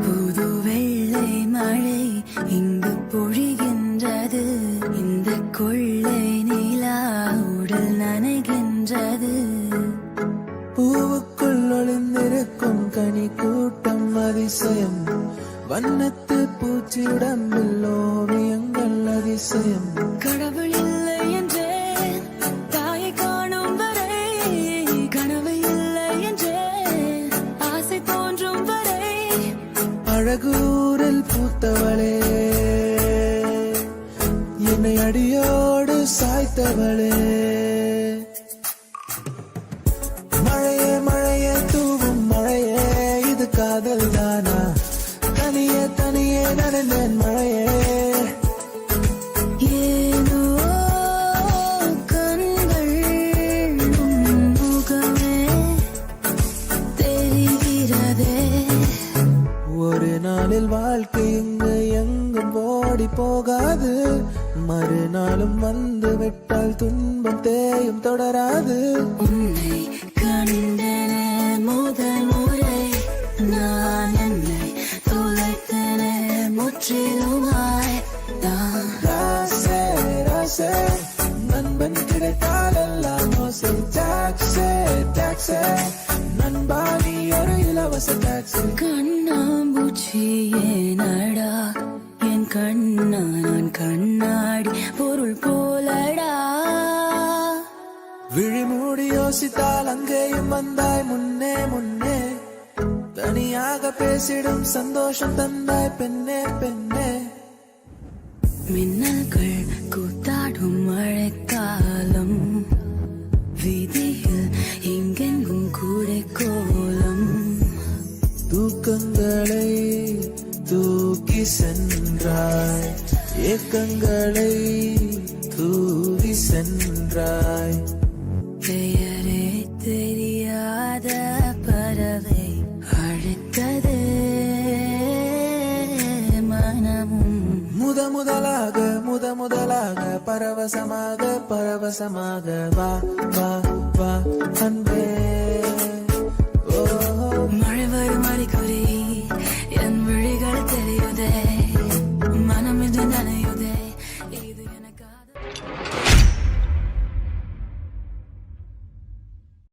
புது வெள்ளை மழை இங்கு பொழிகின்றது. இந்த கொள்ளை நிலா உடல் நனைகின்றது. பூவுக்குள் ஒளிந்திருக்கும் கனி கூட்டம் அதிசயம். வண்ணத்து பூச்சி உடம்பில் ஓவியங்கள் அதிசயம். கடவுள் இல்லை என்றேன் தாயை காணும் வரை, கனவு இல்லை என்றேன் ஆசை தோன்றும் வரை. அழகூரில் பூத்தவளே, என்னை அடியோடு சாய்த்தவளே. மழையே மழையே தூவும் மழையே, இது காதல் தானா? தனியே தனியே நடந்தேன் மழையே. ஏனோ கண்கள் முகமே தெரிகிறதே. ஒரு நாளில் வாழ்க்கை இங்கு எங்கும் ஓடி போகாது. மறுநாளும் வந்து விட்டால் துன்பம் தேயும் தொடராது. உன்னை கண்டனே முதல் முறை, நான் என்னை தொலைத்தனே முற்றிலுமாய். ராசே ராசே, நண்பன் கிடைத்தால் எல்லாம் மோசை. டாக்ஸே டாக்ஸே, நண்பா நீ ஒரு இலவச டாக்ஸி. கண்ணாம்பூச்சி ஏனடா என் கண்ணா, நான் கண்ணாடி பொருள் போலடா. விழி மூடி யோசித்தால் அங்கேயும் வந்தாய் முன்னே முன்னே. தனியாக பேசிடும் சந்தோஷம் தந்தாய் பெண்ணே பெண்ணே. மின்னல்கள் கூத்தாடும் மழைக்காலம், வீதியில் எங்கெங்கும் கூடை கோலம். தூக்கங்களை தூக்கி சென்றாய், ஏக்கங்களை தூவி சென்றாய். பெயரே தெரியாத பறவை அழைத்தது மனமும். முதலாக பரவசமாக பரவசமாக வா வா வா அன்பே.